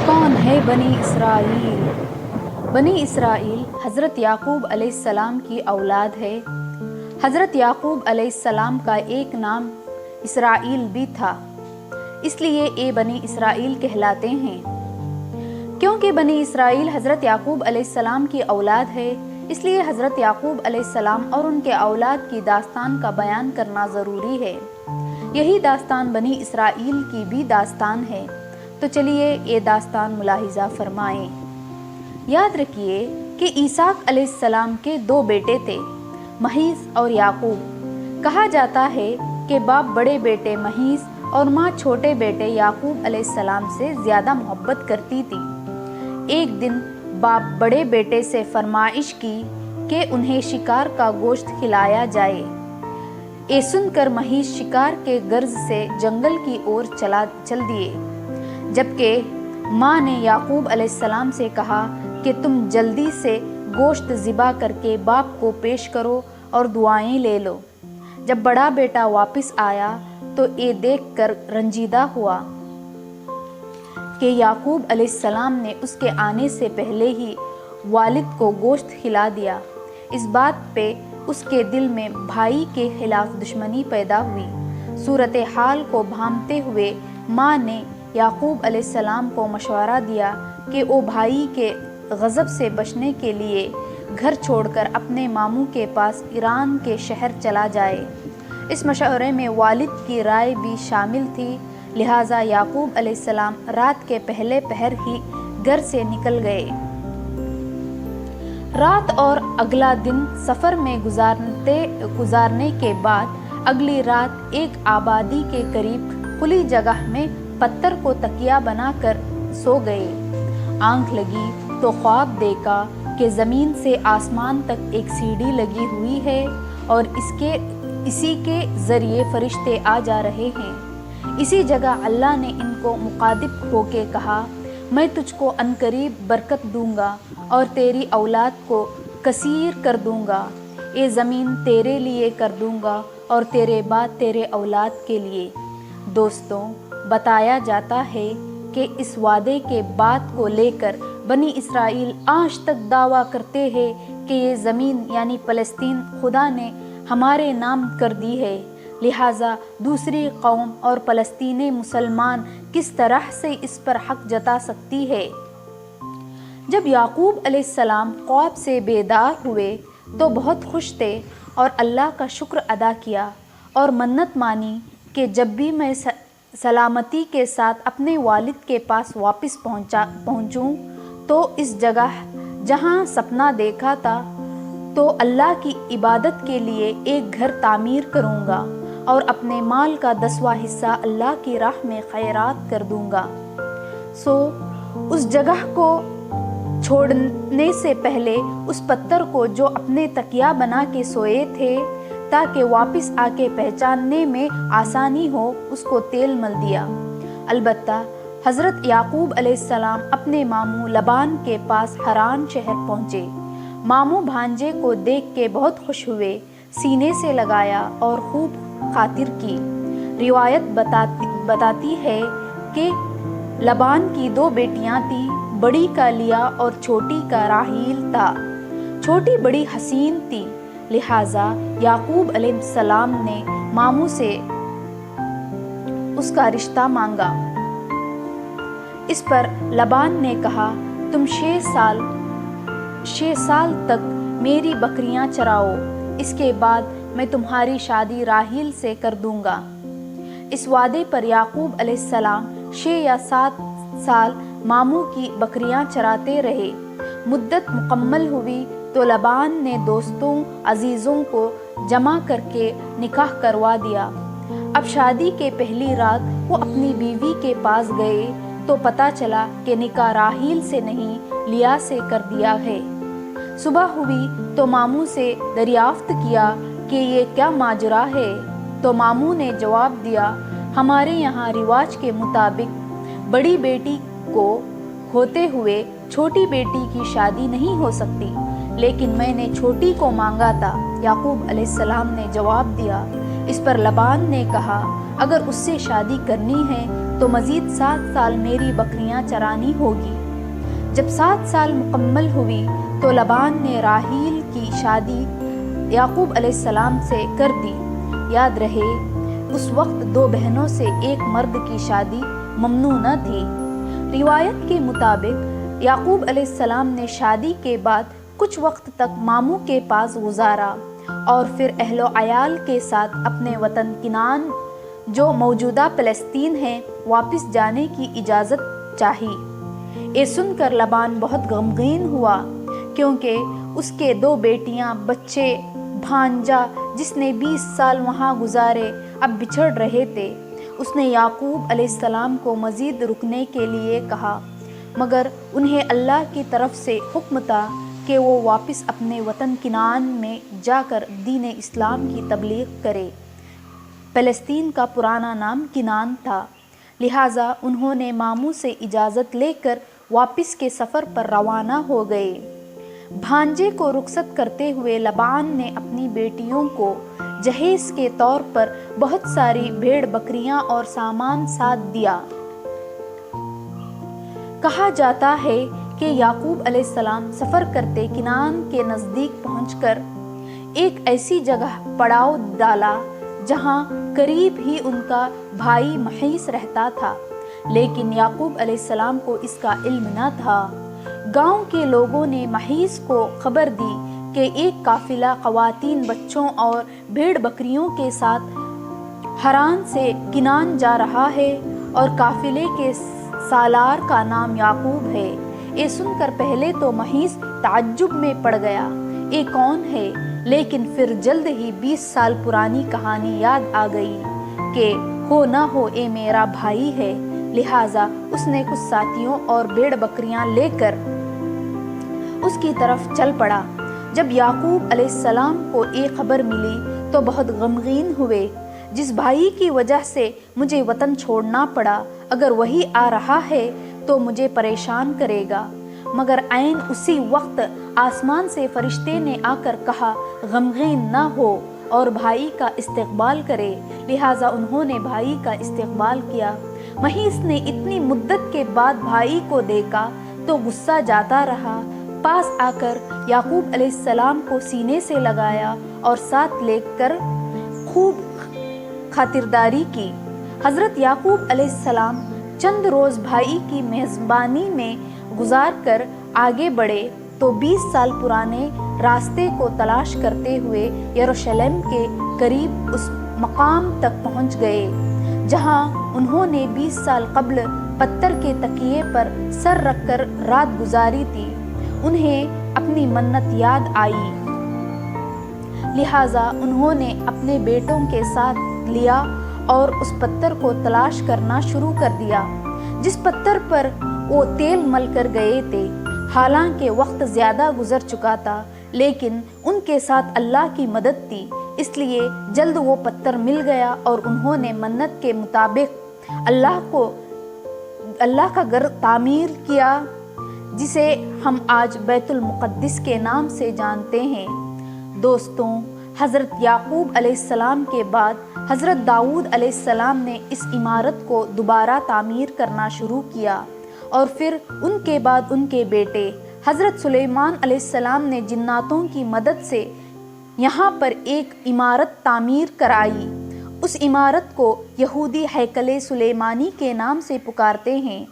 کون ہے بنی اسرائیل؟ بنی اسرائیل حضرت یعقوب علیہ السلام کی اولاد ہے۔ حضرت یعقوب علیہ السلام کا ایک نام اسرائیل بھی تھا، اس لیے یہ بنی اسرائیل کہلاتے ہیں۔ کیونکہ بنی اسرائیل حضرت یعقوب علیہ السلام کی اولاد ہے، اس لیے حضرت یعقوب علیہ السلام اور ان کے اولاد کی داستان کا بیان کرنا ضروری ہے۔ یہی داستان بنی اسرائیل کی بھی داستان ہے، تو چلیے یہ داستان ملاحظہ فرمائیں۔ یاد رکھیے کہ اسحاق علیہ السلام کے دو بیٹے تھے، محیص اور یعقوب۔ کہا جاتا ہے کہ باپ بڑے بیٹے محیص اور ماں چھوٹے بیٹے یعقوب علیہ السلام سے زیادہ محبت کرتی تھی۔ ایک دن باپ بڑے بیٹے سے فرمائش کی کہ انہیں شکار کا گوشت کھلایا جائے۔ یہ سن کر محیص شکار کے غرض سے جنگل کی اور چل دیے، جبکہ ماں نے یعقوب علیہ السلام سے کہا کہ تم جلدی سے گوشت ذبح کر کے باپ کو پیش کرو اور دعائیں لے لو۔ جب بڑا بیٹا واپس آیا تو یہ دیکھ کر رنجیدہ ہوا کہ یعقوب علیہ السلام نے اس کے آنے سے پہلے ہی والد کو گوشت کھلا دیا۔ اس بات پہ اس کے دل میں بھائی کے خلاف دشمنی پیدا ہوئی۔ صورتحال کو بھانپتے ہوئے ماں نے یعقوب علیہ السلام کو مشورہ دیا کہ وہ بھائی کے غضب سے بچنے کے لیے گھر چھوڑ کر اپنے ماموں کے پاس ایران کے شہر چلا جائے۔ اس مشورے میں والد کی رائے بھی شامل تھی، لہٰذا یعقوب علیہ السلام رات کے پہلے پہر ہی گھر سے نکل گئے۔ رات اور اگلا دن سفر میں گزارنے کے بعد اگلی رات ایک آبادی کے قریب کھلی جگہ میں پتھر کو تکیہ بنا کر سو گئے۔ آنکھ لگی تو خواب دیکھا کہ زمین سے آسمان تک ایک سیڑھی لگی ہوئی ہے اور اسی کے ذریعے فرشتے آ جا رہے ہیں۔ اسی جگہ اللہ نے ان کو مخاطب ہو کے کہا، میں تجھ کو عنقریب برکت دوں گا اور تیری اولاد کو کثیر کر دوں گا۔ یہ زمین تیرے لیے کر دوں گا اور تیرے بعد تیرے اولاد کے لیے۔ دوستوں، بتایا جاتا ہے کہ اس وعدے کے بات کو لے کر بنی اسرائیل آج تک دعویٰ کرتے ہیں کہ یہ زمین یعنی فلسطین خدا نے ہمارے نام کر دی ہے، لہٰذا دوسری قوم اور فلسطینی مسلمان کس طرح سے اس پر حق جتا سکتی ہے۔ جب یعقوب علیہ السلام خواب سے بیدار ہوئے تو بہت خوش تھے اور اللہ کا شکر ادا کیا اور منت مانی کہ جب بھی میں سلامتی کے ساتھ اپنے والد کے پاس واپس پہنچوں تو اس جگہ جہاں سپنا دیکھا تھا تو اللہ کی عبادت کے لیے ایک گھر تعمیر کروں گا اور اپنے مال کا 10واں حصہ اللہ کی راہ میں خیرات کر دوں گا۔ اس جگہ کو چھوڑنے سے پہلے اس پتھر کو جو اپنے تکیہ بنا کے سوئے تھے تاکہ واپس آ کے پہچاننے میں آسانی ہو، اس کو تیل مل دیا۔ البتہ حضرت یعقوب علیہ السلام اپنے ماموں لبان کے پاس حران شہر پہنچے۔ ماموں بھانجے کو دیکھ کے بہت خوش ہوئے، سینے سے لگایا اور خوب خاطر کی۔ روایت بتاتی ہے کہ لبان کی 2 بیٹیاں تھیں، بڑی کا لیا اور چھوٹی کا راحیل تھا۔ چھوٹی بڑی حسین تھی، لہٰذا یعقوب علیہ السلام نے ماموں سے اس کا رشتہ مانگا۔ اس پر لبان نے کہا، تم 6 سال تک میری بکریاں چراؤ، اس کے بعد میں تمہاری شادی راحیل سے کر دوں گا۔ اس وعدے پر یعقوب علیہ السلام 6 یا 7 سال ماموں کی بکریاں چراتے رہے۔ مدت مکمل ہوئی تو لبان نے دوستوں عزیزوں کو جمع کر کے نکاح کروا دیا۔ اب شادی کے پہلی رات وہ اپنی بیوی کے پاس گئے تو پتہ چلا کہ نکاح راحیل سے نہیں لیا سے کر دیا ہے۔ صبح ہوئی تو ماموں سے دریافت کیا کہ یہ کیا ماجرا ہے، تو ماموں نے جواب دیا، ہمارے یہاں رواج کے مطابق بڑی بیٹی کو ہوتے ہوئے چھوٹی بیٹی کی شادی نہیں ہو سکتی، لیکن میں نے چھوٹی کو مانگا تھا۔ یعقوب علیہ السلام نے جواب دیا۔ اس پر لبان نے کہا، اگر اس سے شادی کرنی ہے تو مزید 7 سال میری بکریاں چرانی ہوگی۔ جب 7 سال مکمل ہوئی تو لبان نے راحیل کی شادی یعقوب علیہ السلام سے کر دی۔ یاد رہے اس وقت 2 بہنوں سے ایک مرد کی شادی ممنوع نہ تھی۔ روایت کے مطابق یعقوب علیہ السلام نے شادی کے بعد کچھ وقت تک ماموں کے پاس گزارا اور پھر اہل و عیال کے ساتھ اپنے وطن کنعان جو موجودہ فلسطین ہے واپس جانے کی اجازت چاہی۔ یہ سن کر لبان بہت غمگین ہوا کیونکہ اس کے 2 بیٹیاں، بچے، بھانجا جس نے 20 سال وہاں گزارے اب بچھڑ رہے تھے۔ اس نے یعقوب علیہ السلام کو مزید رکنے کے لیے کہا، مگر انہیں اللہ کی طرف سے حکم تھا کہ وہ واپس اپنے وطن کنعان میں جا کر دین اسلام کی تبلیغ کرے۔ فلسطین کا پرانا نام کنعان تھا، لہٰذا انہوں نے ماموں سے اجازت لے کر واپس کے سفر پر روانہ ہو گئے۔ بھانجے کو رخصت کرتے ہوئے لبان نے اپنی بیٹیوں کو جہیز کے طور پر بہت ساری بھیڑ بکریاں اور سامان ساتھ دیا۔ کہا جاتا ہے کہ یعقوب علیہ السلام سفر کرتے کنعان کے نزدیک پہنچ کر ایک ایسی جگہ پڑاؤ ڈالا جہاں قریب ہی ان کا بھائی محیص رہتا تھا، لیکن یعقوب علیہ السلام کو اس کا علم نہ تھا۔ گاؤں کے لوگوں نے محیص کو خبر دی کہ ایک قافلہ خواتین، بچوں اور بھیڑ بکریوں کے ساتھ حران سے کنعان جا رہا ہے اور قافلے کے سالار کا نام یعقوب ہے۔ یہ سن کر پہلے تو محیص تعجب میں پڑ گیا، یہ کون ہے؟ لیکن پھر جلد ہی 20 سال پرانی کہانی یاد آ گئی کہ ہو نہ ہو یہ میرا بھائی ہے، لہٰذا اس نے کچھ ساتھیوں اور بھیڑ بکریاں لے کر اس کی طرف چل پڑا۔ جب یعقوب علیہ السلام کو یہ خبر ملی تو بہت غمگین ہوئے، جس بھائی کی وجہ سے مجھے وطن چھوڑنا پڑا، اگر وہی آ رہا ہے تو مجھے پریشان کرے گا۔ مگر عین اسی وقت آسمان سے فرشتے نے آ کر کہا، غمگین نہ ہو اور بھائی کا استقبال کرے، لہٰذا انہوں نے بھائی کا استقبال کیا۔ محیص نے اتنی مدت کے بعد بھائی کو دیکھا تو غصہ جاتا رہا، پاس آ کر یعقوب علیہ السلام کو سینے سے لگایا اور ساتھ لے کر خوب خاطرداری کی۔ حضرت یعقوب علیہ السلام چند روز بھائی کی میزبانی میں گزار کر آگے بڑھے تو 20 سال پرانے راستے کو تلاش کرتے ہوئے یروشلم کے قریب اس مقام تک پہنچ گئے جہاں انہوں نے 20 سال قبل پتھر کے تکیے پر سر رکھ کر رات گزاری تھی۔ انہیں اپنی منت یاد آئی، لہٰذا انہوں نے اپنے بیٹوں کے ساتھ لیا اور اس پتھر کو تلاش کرنا شروع کر دیا جس پتھر پر وہ تیل مل کر گئے تھے۔ حالانکہ وقت زیادہ گزر چکا تھا لیکن ان کے ساتھ اللہ کی مدد تھی، اس لیے جلد وہ پتھر مل گیا اور انہوں نے منت کے مطابق اللہ کا گھر تعمیر کیا جسے ہم آج بیت المقدس کے نام سے جانتے ہیں۔ دوستوں، حضرت یعقوب علیہ السلام کے بعد حضرت داؤد علیہ السلام نے اس عمارت کو دوبارہ تعمیر کرنا شروع کیا اور پھر ان کے بعد ان کے بیٹے حضرت سلیمان علیہ السلام نے جناتوں کی مدد سے یہاں پر ایک عمارت تعمیر کرائی۔ اس عمارت کو یہودی ہیکل سلیمانی کے نام سے پکارتے ہیں،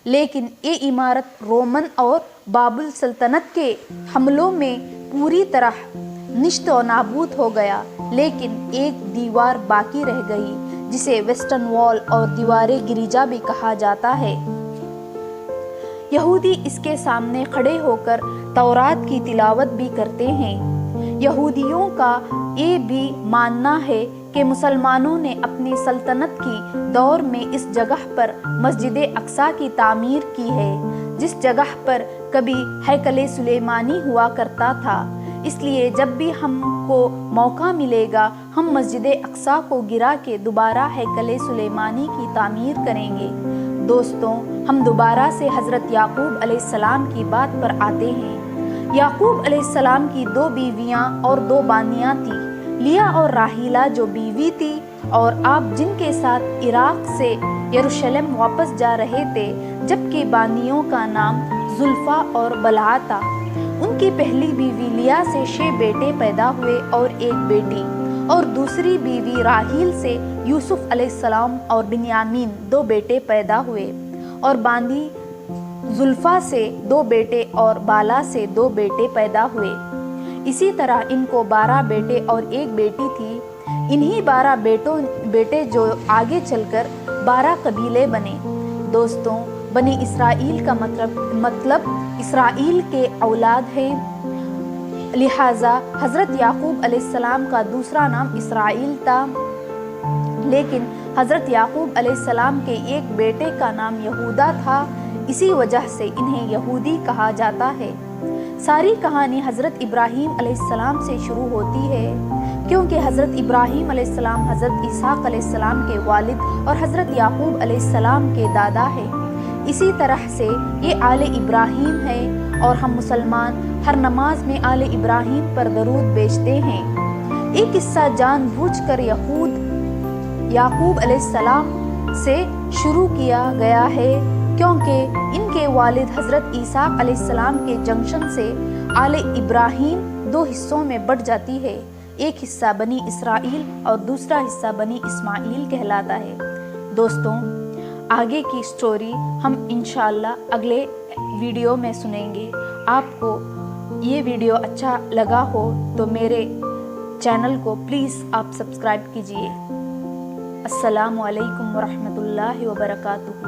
لیکن یہ عمارت رومن اور بابل سلطنت کے حملوں میں پوری طرح نیست و نابود ہو گیا، لیکن ایک دیوار باقی رہ گئی جسے ویسٹرن وال اور دیوار گریجا بھی کہا جاتا ہے۔ یہودی اس کے سامنے کھڑے ہو کر تورات کی تلاوت بھی کرتے ہیں۔ یہودیوں کا یہ بھی ماننا ہے کہ مسلمانوں نے اپنی سلطنت کی دور میں اس جگہ پر مسجد اقصیٰ کی تعمیر کی ہے، جس جگہ پر کبھی ہیکل سلیمانی ہوا کرتا تھا۔ اس لیے جب بھی ہم کو موقع ملے گا ہم مسجد اقصیٰ کو گرا کے دوبارہ ہیکل سلیمانی کی تعمیر کریں گے۔ دوستوں، ہم دوبارہ سے حضرت یعقوب علیہ السلام کی بات پر آتے ہیں۔ یعقوب علیہ السلام کی 2 بیویاں اور 2 بانیاں تھیں، لیا اور راحیلہ جو بیوی تھی اور آپ جن کے ساتھ عراق سے یروشلم واپس جا رہے تھے، جبکہ بانیوں کا نام زلفا اور بلہا تھا۔ ان کی پہلی بیوی لیا سے 6 بیٹے پیدا ہوئے اور 1 بیٹی، اور دوسری بیوی راحیل سے یوسف علیہ السلام اور بنیامین 2 بیٹے پیدا ہوئے، اور بانی زلفا سے 2 بیٹے اور بالا سے 2 بیٹے پیدا ہوئے۔ اسی طرح ان کو 12 بیٹے اور 1 بیٹی تھی۔ انہی 12 بیٹے جو آگے چل کر 12 قبیلے بنے۔ دوستوں، بنی اسرائیل کا مطلب اسرائیل کے اولاد ہے، لہٰذا حضرت یعقوب علیہ السلام کا دوسرا نام اسرائیل تھا، لیکن حضرت یعقوب علیہ السلام کے ایک بیٹے کا نام یہودا تھا، اسی وجہ سے انہیں یہودی کہا جاتا ہے۔ ساری کہانی حضرت ابراہیم علیہ السلام سے شروع ہوتی ہے، کیونکہ حضرت ابراہیم علیہ السلام حضرت اسحاق علیہ السلام کے والد اور حضرت یعقوب علیہ السلام کے دادا ہیں۔ اسی طرح سے یہ آل ابراہیم ہے، اور ہم مسلمان ہر نماز میں آل ابراہیم پر درود بھیجتے ہیں۔ ایک قصہ جان بوجھ کر یعقوب علیہ السلام سے شروع کیا گیا ہے، کیونکہ ان کے والد حضرت اسحاق علیہ السلام کے جنکشن سے آل ابراہیم 2 حصوں میں بٹ جاتی ہے، ایک حصہ بنی اسرائیل اور دوسرا حصہ بنی اسماعیل کہلاتا ہے۔ دوستوں، آگے کی سٹوری ہم انشاءاللہ اگلے ویڈیو میں سنیں گے۔ آپ کو یہ ویڈیو اچھا لگا ہو تو میرے چینل کو پلیز آپ سبسکرائب کیجئے۔ السلام علیکم ورحمۃ اللہ وبرکاتہ۔